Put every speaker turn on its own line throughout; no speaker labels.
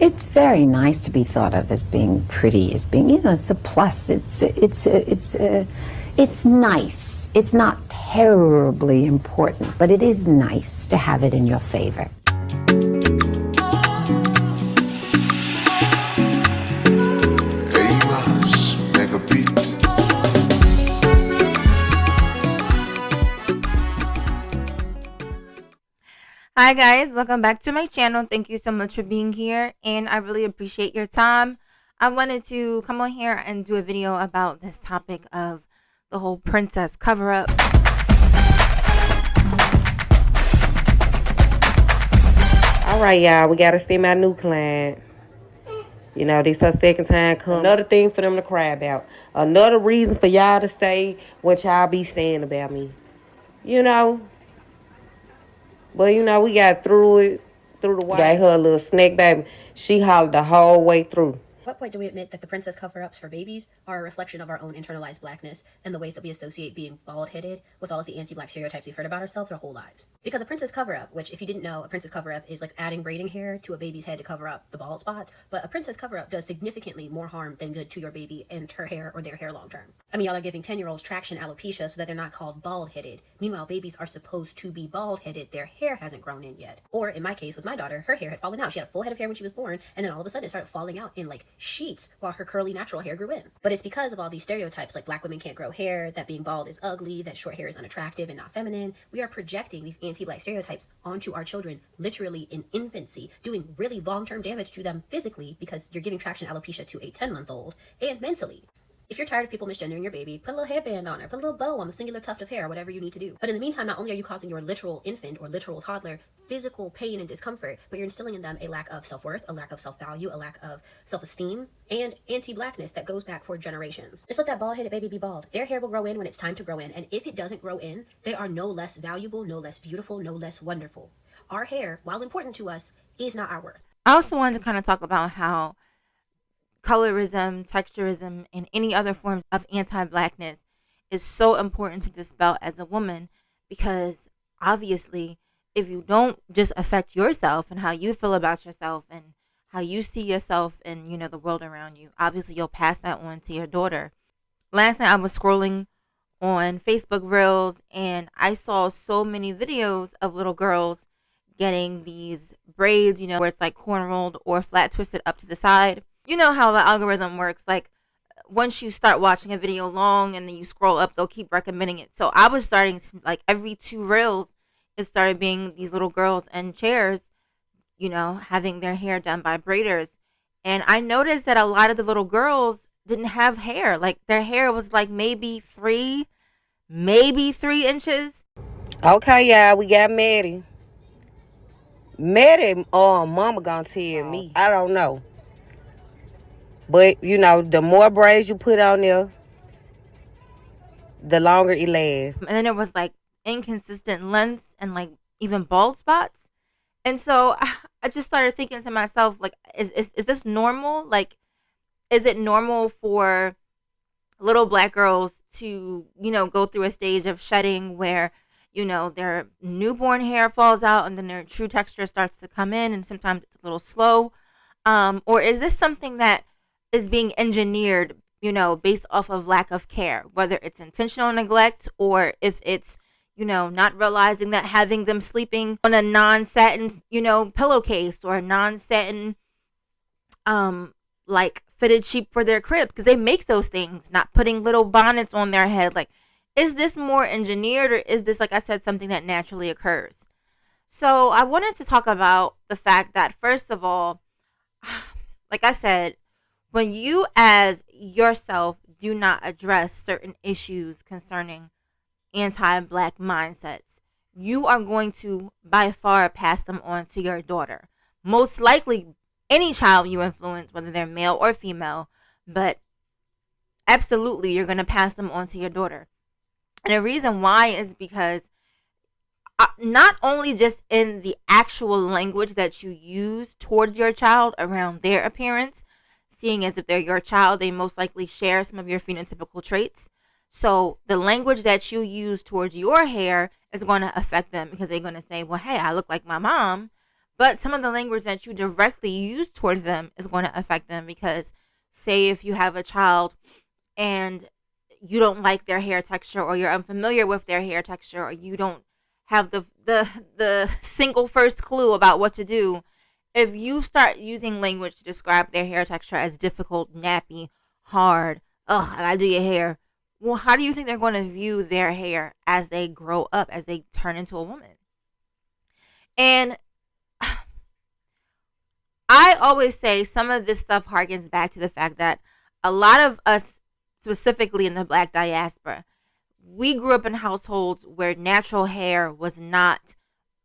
It's very nice to be thought of as being pretty, as being, it's a plus. It's nice. It's not terribly important, but it is nice to have it in your favor.
Hi guys, welcome back to my channel. Thank you so much for being here, and I really appreciate your time. I wanted to come on here and do a video about this topic of the whole princess cover-up.
Alright, y'all, we gotta see my new client. You know, this her second time come. Another thing for them to cry about. Another reason for y'all to say what y'all be saying about me. You know? But, you know, we got through the wire. Got her a little snake baby. She hollered the whole way through.
At what point do we admit that the princess cover-ups for babies are a reflection of our own internalized blackness and the ways that we associate being bald-headed with all of the anti-black stereotypes we've heard about ourselves our whole lives? Because a princess cover-up, which if you didn't know, a princess cover-up is like adding braiding hair to a baby's head to cover up the bald spots, but a princess cover-up does significantly more harm than good to your baby and her hair or their hair long-term. I mean, y'all are giving 10-year-olds traction alopecia so that they're not called bald-headed. Meanwhile, babies are supposed to be bald-headed. Their hair hasn't grown in yet. Or in my case with my daughter, her hair had fallen out. She had a full head of hair when she was born, and then all of a sudden it started falling out in like sheets while her curly natural hair grew in. But it's because of all these stereotypes like black women can't grow hair, that being bald is ugly, that short hair is unattractive and not feminine. We are projecting these anti-black stereotypes onto our children literally in infancy, doing really long-term damage to them physically because you're giving traction alopecia to a 10-month-old and mentally. If you're tired of people misgendering your baby, put a little headband on her, put a little bow on the singular tuft of hair, whatever you need to do. But in the meantime, not only are you causing your literal infant or literal toddler physical pain and discomfort, but you're instilling in them a lack of self-worth, a lack of self-value, a lack of self-esteem, and anti-blackness that goes back for generations. Just let that bald-headed baby be bald. Their hair will grow in when it's time to grow in, and if it doesn't grow in, they are no less valuable, no less beautiful, no less wonderful. Our hair, while important to us, is not our worth.
I also wanted to kind of talk about how colorism, texturism, and any other forms of anti-blackness is so important to dispel as a woman, because obviously if you don't just affect yourself and how you feel about yourself and how you see yourself and, you know, the world around you, obviously you'll pass that on to your daughter. Last night I was scrolling on Facebook Reels and I saw so many videos of little girls getting these braids, you know, where it's like corn rolled or flat twisted up to the side. You know how the algorithm works. Like once you start watching a video long and then you scroll up, they'll keep recommending it. So I was starting to, like, every 2 reels, it started being these little girls in chairs, you know, having their hair done by braiders. And I noticed that a lot of the little girls didn't have hair. Like their hair was like maybe 3 inches.
Okay, y'all, we got Maddie. Maddie, mama gonna tell me. I don't know. But, you know, the more braids you put on there, the longer it lasts.
And then it was like inconsistent lengths and like even bald spots. And so I just started thinking to myself, like, is this normal? Like, is it normal for little black girls to, you know, go through a stage of shedding where, you know, their newborn hair falls out and then their true texture starts to come in and sometimes it's a little slow? Or is this something that is being engineered, you know, based off of lack of care, whether it's intentional neglect or if it's, you know, not realizing that having them sleeping on a non-satin, you know, pillowcase or a non-satin, like fitted sheet for their crib, because they make those things, not putting little bonnets on their head. Like, is this more engineered or is this, like I said, something that naturally occurs? So I wanted to talk about the fact that, first of all, like I said, when you as yourself do not address certain issues concerning anti-black mindsets, you are going to by far pass them on to your daughter. Most likely any child you influence, whether they're male or female, but absolutely you're going to pass them on to your daughter. And the reason why is because not only just in the actual language that you use towards your child around their appearance, seeing as if they're your child, they most likely share some of your phenotypical traits. So the language that you use towards your hair is going to affect them because they're going to say, well, hey, I look like my mom. but some of the language that you directly use towards them is going to affect them. Because say if you have a child and you don't like their hair texture, or you're unfamiliar with their hair texture, or you don't have the single first clue about what to do, if you start using language to describe their hair texture as difficult, nappy, hard, I gotta do your hair, well, how do you think they're going to view their hair as they grow up, as they turn into a woman? And I always say some of this stuff harkens back to the fact that a lot of us, specifically in the Black diaspora, we grew up in households where natural hair was not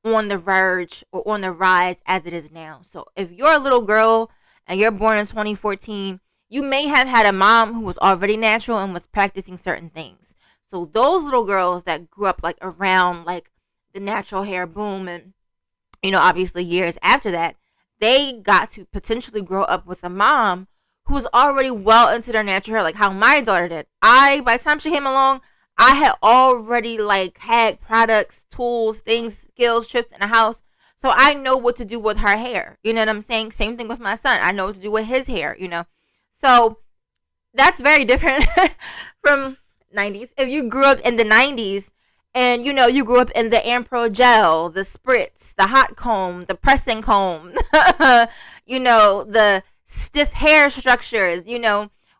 on the verge or on the rise as it is now. So if you're a little girl and you're born in 2014, you may have had a mom who was already natural and was practicing certain things. So those little girls that grew up like around like the natural hair boom, and obviously years after that, they got to potentially grow up with a mom who was already well into their natural hair, like how my daughter did. By the time she came along, I had already like had products, tools, things, skills, trips in the house. So I know what to do with her hair. You know what I'm saying? Same thing with my son. I know what to do with his hair, So that's very different from 90s. If you grew up in the 90s and, you grew up in the Ampro gel, the spritz, the hot comb, the pressing comb, the stiff hair structures,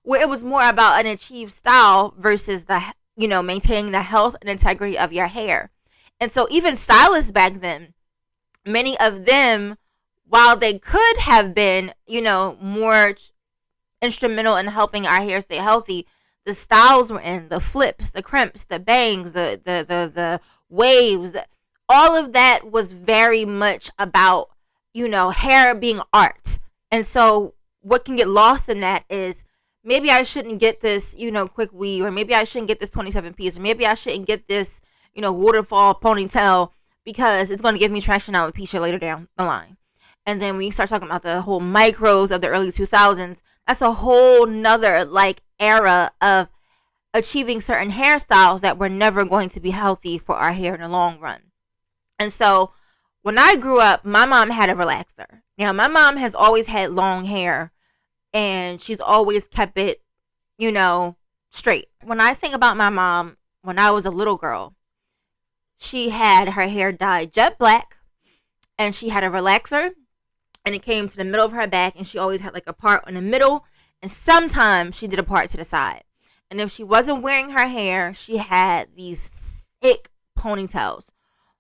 where it was more about an achieved style versus the maintaining the health and integrity of your hair. And so even stylists back then, many of them, while they could have been, more instrumental in helping our hair stay healthy, the styles were in, the flips, the crimps, the bangs, the waves, all of that was very much about, hair being art. And so what can get lost in that is, maybe I shouldn't get this, quick weave, or maybe I shouldn't get this 27 piece, or maybe I shouldn't get this, waterfall ponytail because it's going to give me traction alopecia later down the line. And then when you start talking about the whole micros of the early 2000s, that's a whole nother like era of achieving certain hairstyles that were never going to be healthy for our hair in the long run. And so when I grew up, my mom had a relaxer. Now, my mom has always had long hair, and she's always kept it, straight. When I think about my mom, when I was a little girl, she had her hair dyed jet black, and she had a relaxer, and it came to the middle of her back, and she always had like a part in the middle, and sometimes she did a part to the side. And if she wasn't wearing her hair, she had these thick ponytails.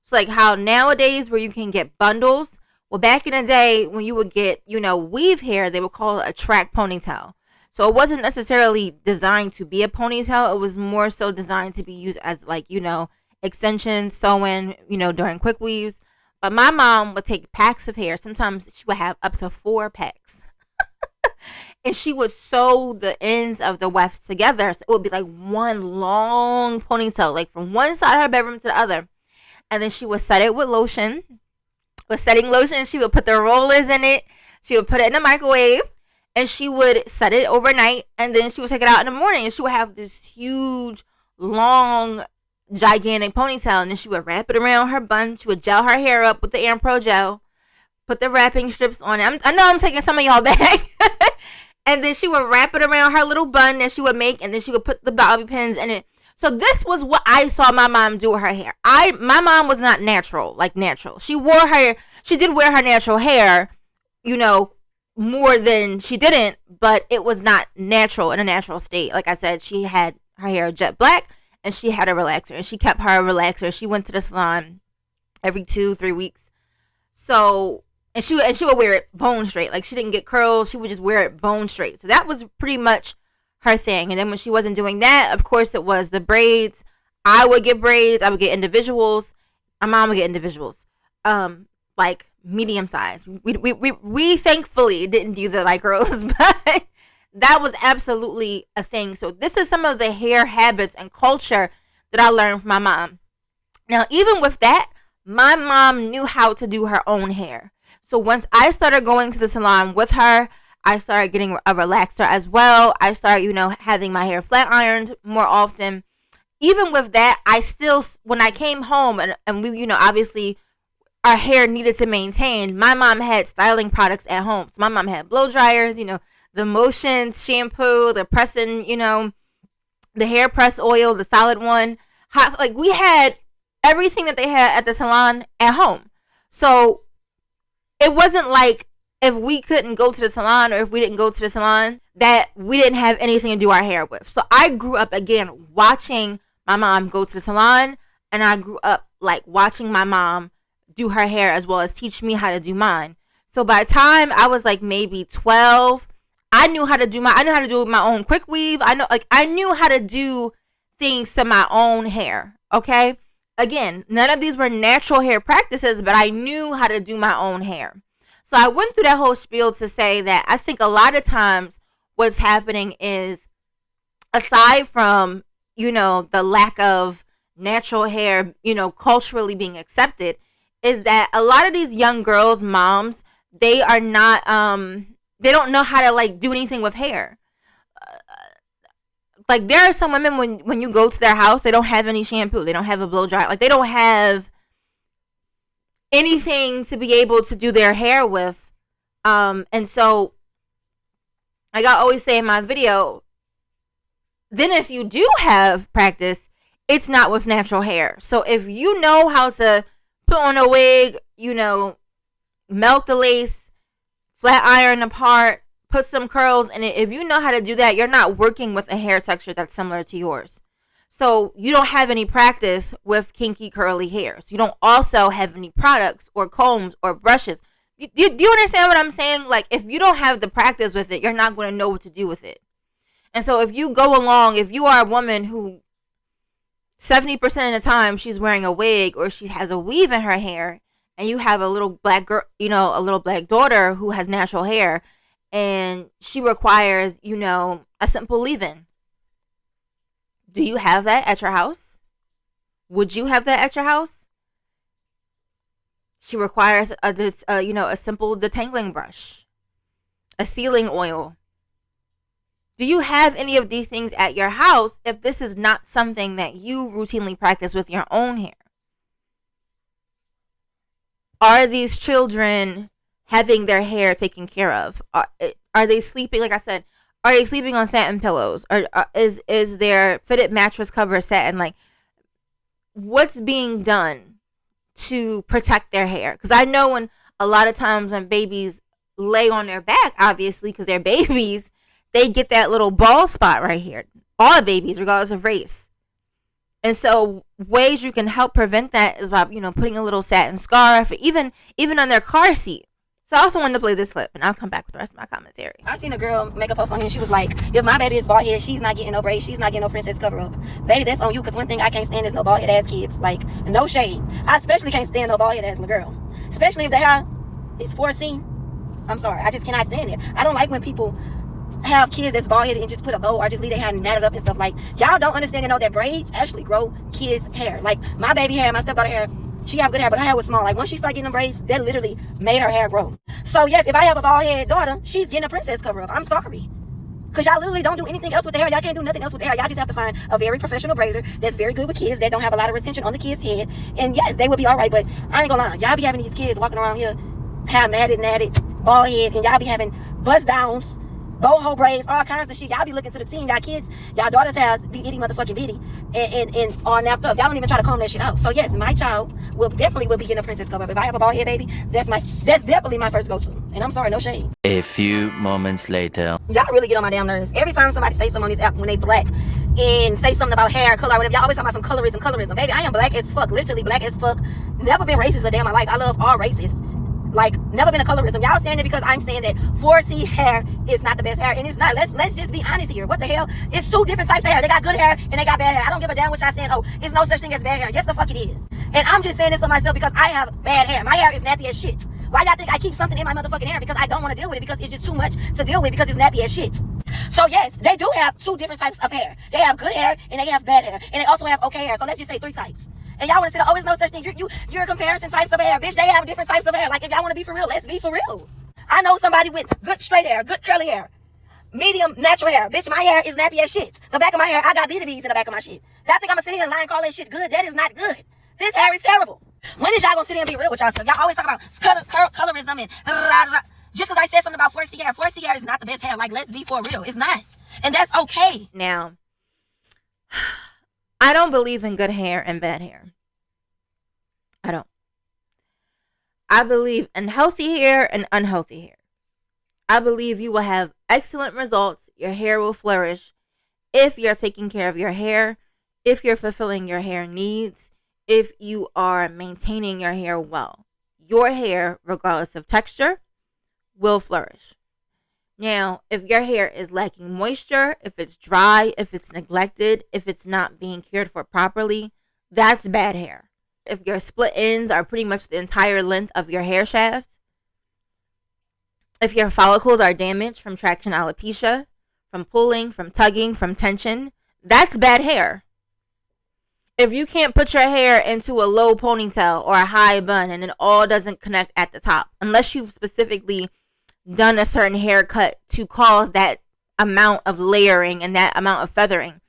It's like how nowadays where you can get bundles. Well, back in the day when you would get, weave hair, they would call it a track ponytail. So it wasn't necessarily designed to be a ponytail. It was more so designed to be used as like, extensions, sewing, during quick weaves. But my mom would take packs of hair. Sometimes she would have up to 4 packs. And she would sew the ends of the wefts together. So it would be like one long ponytail, like from one side of her bedroom to the other. And then she would set it with lotion. With setting lotion, she would put the rollers in it. She would put it in the microwave. And she would set it overnight. And then she would take it out in the morning. And she would have this huge, long, gigantic ponytail. And then she would wrap it around her bun. She would gel her hair up with the Ampro gel. Put the wrapping strips on it. I know I'm taking some of y'all back. And then she would wrap it around her little bun that she would make. And then she would put the bobby pins in it. So this was what I saw my mom do with her hair. My mom was not natural. She did wear her natural hair, more than she didn't, but it was not natural in a natural state. Like I said, she had her hair jet black and she had a relaxer, and she kept her relaxer. She went to the salon every 2-3 weeks. So, and she would wear it bone straight. Like, she didn't get curls. She would just wear it bone straight. So that was pretty much her thing. And then when she wasn't doing that, of course, it was the braids. I would get braids. I would get individuals. My mom would get individuals, like medium size. We thankfully didn't do the micros, but that was absolutely a thing. So this is some of the hair habits and culture that I learned from my mom. Now, even with that, my mom knew how to do her own hair. So once I started going to the salon with her, I started getting a relaxer as well. I started, having my hair flat ironed more often. Even with that, I still, when I came home and we, obviously our hair needed to maintain, my mom had styling products at home. So my mom had blow dryers, the motion shampoo, the pressing, the hair press oil, the solid one. Like we had everything that they had at the salon at home. So it wasn't like if we couldn't go to the salon or if we didn't go to the salon that we didn't have anything to do our hair with. So I grew up again watching my mom go to the salon, and I grew up like watching my mom do her hair as well as teach me how to do mine. So by the time I was like maybe 12, I knew how to do my own quick weave. I knew how to do things to my own hair. Okay. Again, none of these were natural hair practices, but I knew how to do my own hair. So I went through that whole spiel to say that I think a lot of times what's happening is, aside from, the lack of natural hair, culturally being accepted, is that a lot of these young girls, moms, they are not, they don't know how to like do anything with hair. Like there are some women when you go to their house, they don't have any shampoo, they don't have a blow dry, like they don't have anything to be able to do their hair with. And so, like I always say in my video, then if you do have practice, it's not with natural hair. So if you know how to put on a wig, melt the lace, flat iron apart, put some curls in it. If you know how to do that, you're not working with a hair texture that's similar to yours. So you don't have any practice with kinky curly hair. So you don't also have any products or combs or brushes. Do you understand what I'm saying? Like if you don't have the practice with it, you're not going to know what to do with it. And so if you go along, if you are a woman who 70% of the time she's wearing a wig or she has a weave in her hair, and you have a little black girl, a little black daughter who has natural hair, and she requires, a simple leave-in. Do you have that at your house? Would you have that at your house? She requires a simple detangling brush, a sealing oil. Do you have any of these things at your house if this is not something that you routinely practice with your own hair? Are these children having their hair taken care of? Are they sleeping, like I said, are they sleeping on satin pillows? Or is their fitted mattress cover satin? Like, what's being done to protect their hair? Because I know when a lot of times when babies lay on their back, obviously, because they're babies, they get that little bald spot right here. All babies, regardless of race. And so ways you can help prevent that is by, putting a little satin scarf, even on their car seat. So I also wanted to play this clip, and I'll come back with the rest of my commentary.
I seen a girl make a post on here, and she was like, if my baby is bald head, she's not getting no braids, she's not getting no princess cover up. Baby, that's on you, because one thing I can't stand is no bald head ass kids. Like, no shade. I especially can't stand no bald head ass little girl. Especially if the hair is 4C. I'm sorry, I just cannot stand it. I don't like when people have kids that's bald headed and just put a bow or just leave their hair matted up and stuff. Like, y'all don't understand and know that braids actually grow kids' hair. Like, my baby hair, my stepdaughter hair, she have good hair, but her hair was small. Like, once she started getting them braids, that literally made her hair grow. So, yes, if I have a bald-headed daughter, she's getting a princess cover-up. I'm sorry. Because y'all literally don't do anything else with the hair. Y'all can't do nothing else with the hair. Y'all just have to find a very professional braider that's very good with kids, that don't have a lot of retention on the kid's head. And, yes, they will be all right. But I ain't gonna lie. Y'all be having these kids walking around here, hair matted, bald head, and y'all be having bust-downs, boho braids, all kinds of shit. Y'all be looking to the teen. Y'all kids, y'all daughters has be itty motherfucking bitty and all napped up. Y'all don't even try to comb that shit out. So yes, my child will definitely be getting a princess cover up. If I have a bald head baby, that's definitely my first go-to. And I'm sorry, no shade.
A few moments later.
Y'all really get on my damn nerves. Every time somebody say something on this app when they black and say something about hair, color, whatever, y'all always talk about some colorism. Baby, I am black as fuck. Literally black as fuck. Never been racist a day in my life. I love all races. Like, never been a colorism. Y'all saying it because I'm saying that 4C hair is not the best hair. And it's not. Let's just be honest here. What the hell? It's two different types of hair. They got good hair and they got bad hair. I don't give a damn what y'all saying. Oh, it's no such thing as bad hair. Yes, the fuck it is. And I'm just saying this for myself because I have bad hair. My hair is nappy as shit. Why y'all think I keep something in my motherfucking hair? Because I don't want to deal with it, because it's just too much to deal with, because it's nappy as shit. So yes, they do have two different types of hair. They have good hair and they have bad hair. And they also have okay hair. So let's just say 3 types. And y'all want to say, oh, it's no such thing. You're comparison types of hair. Bitch, they have different types of hair. Like, if y'all want to be for real, let's be for real. I know somebody with good straight hair, good curly hair, medium natural hair. Bitch, my hair is nappy as shit. The back of my hair, I got BWs in the back of my shit. Y'all think I'm going to sit here and lie and call that shit good? That is not good. This hair is terrible. When is y'all gonna sit there and be real with yourself? Y'all always talk about colorism and just because I said something about 4C hair is not the best hair. Like, let's be for real. It's not. And that's okay.
Now, I don't believe in good hair and bad hair. I don't. I believe in healthy hair and unhealthy hair. I believe you will have excellent results. Your hair will flourish if you're taking care of your hair, if you're fulfilling your hair needs, if you are maintaining your hair well. Your hair, regardless of texture, will flourish. Now, if your hair is lacking moisture, if it's dry, if it's neglected, if it's not being cared for properly, that's bad hair. If your split ends are pretty much the entire length of your hair shaft, if your follicles are damaged from traction alopecia, from pulling, from tugging, from tension, that's bad hair. If you can't put your hair into a low ponytail or a high bun and it all doesn't connect at the top, unless you've specifically done a certain haircut to cause that amount of layering and that amount of feathering,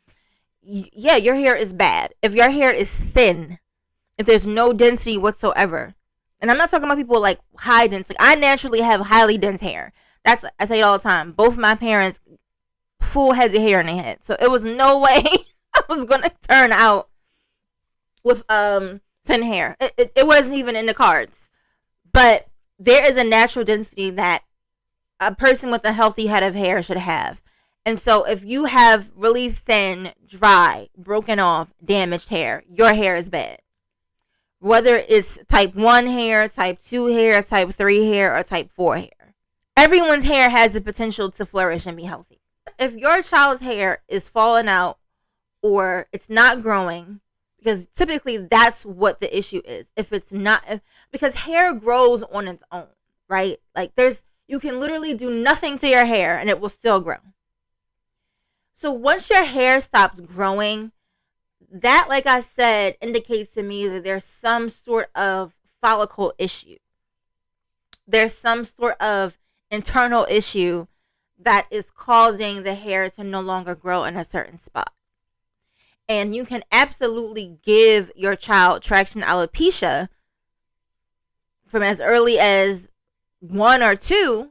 yeah, your hair is bad. If your hair is thin, if there's no density whatsoever, and I'm not talking about people like high density. I naturally have highly dense hair. I say it all the time. Both of my parents, full heads of hair in their head. So it was no way I was going to turn out with thin hair. It wasn't even in the cards. But there is a natural density that a person with a healthy head of hair should have. And so if you have really thin, dry, broken off, damaged hair, your hair is bad. Whether it's type 1 hair, type 2 hair, type 3 hair, or type 4 hair. Everyone's hair has the potential to flourish and be healthy. If your child's hair is falling out or it's not growing, because typically that's what the issue is. If it's not, because hair grows on its own, right? Like you can literally do nothing to your hair and it will still grow. So once your hair stops growing, that, like I said, indicates to me that there's some sort of follicle issue. There's some sort of internal issue that is causing the hair to no longer grow in a certain spot. And you can absolutely give your child traction alopecia from as early as 1 or 2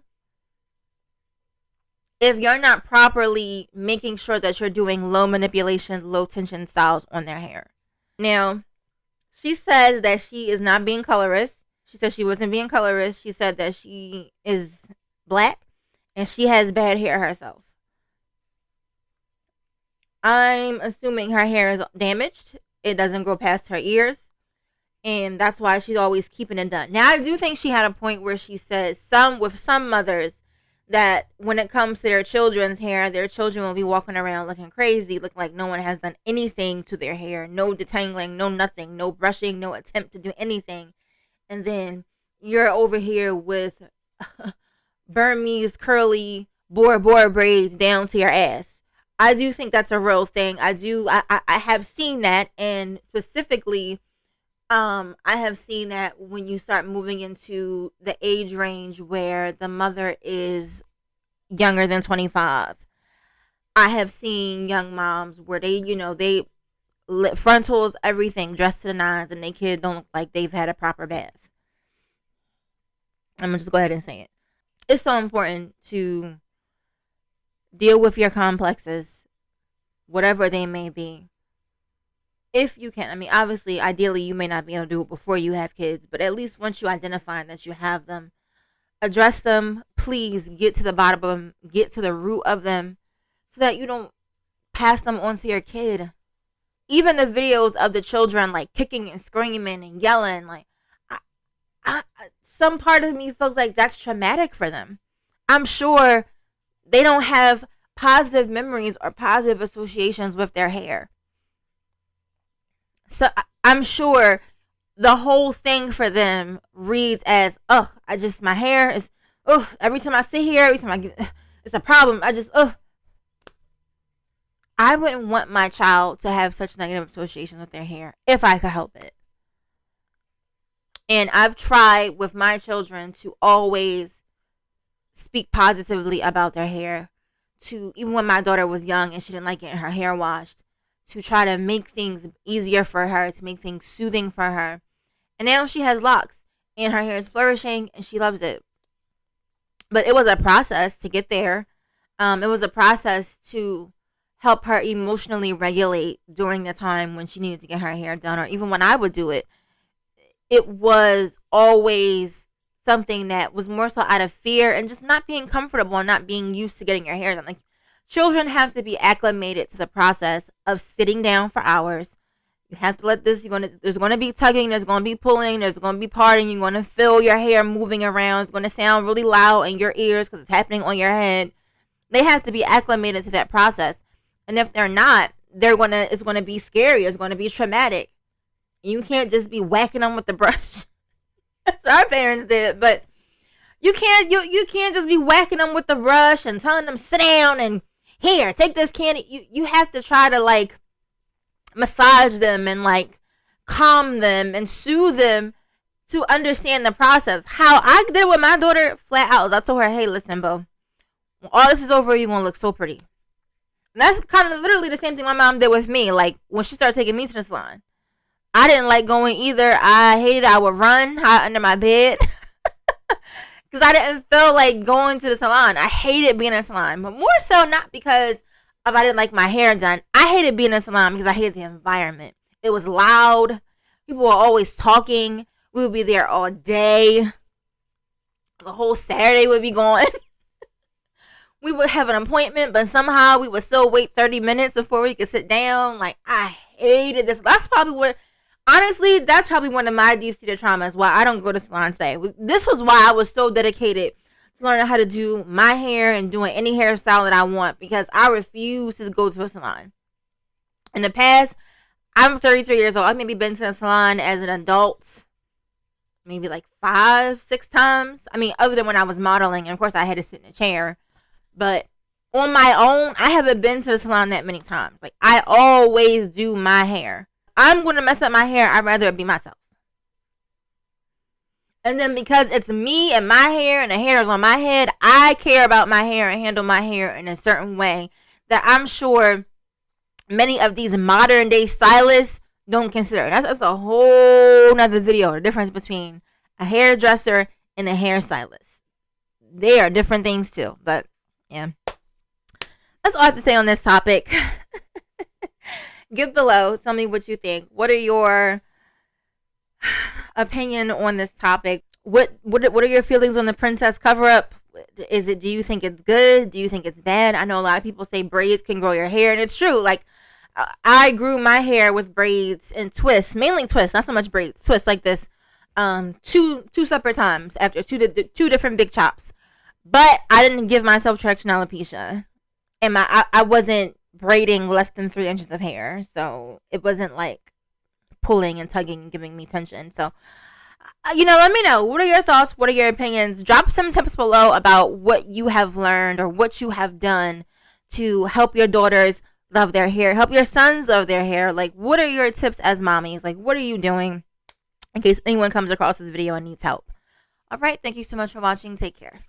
if you're not properly making sure that you're doing low manipulation, low tension styles on their hair. Now, she says that she is not being colorist. She said she wasn't being colorist. She said that she is black and she has bad hair herself. I'm assuming her hair is damaged. It doesn't grow past her ears. And that's why she's always keeping it done. Now, I do think she had a point where she says with some mothers that when it comes to their children's hair, their children will be walking around looking crazy, looking like no one has done anything to their hair. No detangling, no nothing, no brushing, no attempt to do anything. And then you're over here with Burmese curly Bora Bora braids down to your ass. I do think that's a real thing. I have seen that, and specifically, I have seen that when you start moving into the age range where the mother is younger than 25. I have seen young moms where they frontals, everything, dressed to the nines, and their kid don't look like they've had a proper bath. I'm gonna just go ahead and say it. It's so important to deal with your complexes, whatever they may be. If you can. I mean, obviously, ideally, you may not be able to do it before you have kids, but at least once you identify that you have them, address them. Please get to the bottom of them, get to the root of them, so that you don't pass them on to your kid. Even the videos of the children like kicking and screaming and yelling, like, some part of me feels like that's traumatic for them. I'm sure they don't have positive memories or positive associations with their hair. So I'm sure the whole thing for them reads as, my hair is, every time I sit here, every time I get, it's a problem. I wouldn't want my child to have such negative associations with their hair if I could help it. And I've tried with my children to always speak positively about their hair. Even when my daughter was young and she didn't like getting her hair washed, to try to make things easier for her, to make things soothing for her. And now she has locks and her hair is flourishing and she loves it. But it was a process to get there. It was a process to help her emotionally regulate during the time when she needed to get her hair done, or even when I would do it. It was always something that was more so out of fear and just not being comfortable and not being used to getting your hair done. Like, children have to be acclimated to the process of sitting down for hours. You have to let this, there's going to be tugging, there's going to be pulling, there's going to be parting, you're going to feel your hair moving around, it's going to sound really loud in your ears because it's happening on your head. They have to be acclimated to that process. And if they're not, it's going to be scary, it's going to be traumatic. You can't just be whacking them with the brush. That's what our parents did, but you can't just be whacking them with the brush and telling them sit down and here, take this candy. You have to try to like massage them and like calm them and soothe them to understand the process. How I did with my daughter flat out is I told her, hey, listen, bro, when all this is over, you're going to look so pretty. And that's kind of literally the same thing my mom did with me. Like when she started taking me to the salon, I didn't like going either. I hated it. I would run, hide under my bed because I didn't feel like going to the salon. I hated being in a salon, but more so not because I didn't like my hair done. I hated being in a salon because I hated the environment. It was loud. People were always talking. We would be there all day. The whole Saturday would be gone. We would have an appointment, but somehow we would still wait 30 minutes before we could sit down. Like, I hated this. That's probably one of my deep-seated traumas, why I don't go to salon today. This was why I was so dedicated to learning how to do my hair and doing any hairstyle that I want, because I refuse to go to a salon. In the past, I'm 33 years old. I've maybe been to a salon as an adult maybe like 5-6 times. I mean, other than when I was modeling, and of course I had to sit in a chair. But on my own, I haven't been to the salon that many times. Like, I always do my hair. I'm going to mess up my hair. I'd rather it be myself. And then because it's me and my hair and the hair is on my head, I care about my hair and handle my hair in a certain way that I'm sure many of these modern day stylists don't consider. That's a whole nother video. The difference between a hairdresser and a hairstylist. They are different things too. But yeah, that's all I have to say on this topic. Give below. Tell me what you think. What are your opinion on this topic? What are your feelings on the princess cover-up? Do you think it's good? Do you think it's bad? I know a lot of people say braids can grow your hair, and it's true. Like, I grew my hair with braids and twists, mainly twists, not so much braids, twists like this, two separate times after two different big chops. But I didn't give myself traction alopecia, and I wasn't braiding less than 3 inches of hair, so it wasn't like pulling and tugging and giving me tension. So, let me know. What are your thoughts? What are your opinions? Drop some tips below about what you have learned or what you have done to help your daughters love their hair, help your sons love their hair. Like, what are your tips as mommies? Like, what are you doing in case anyone comes across this video and needs help? All right. Thank you so much for watching. Take care.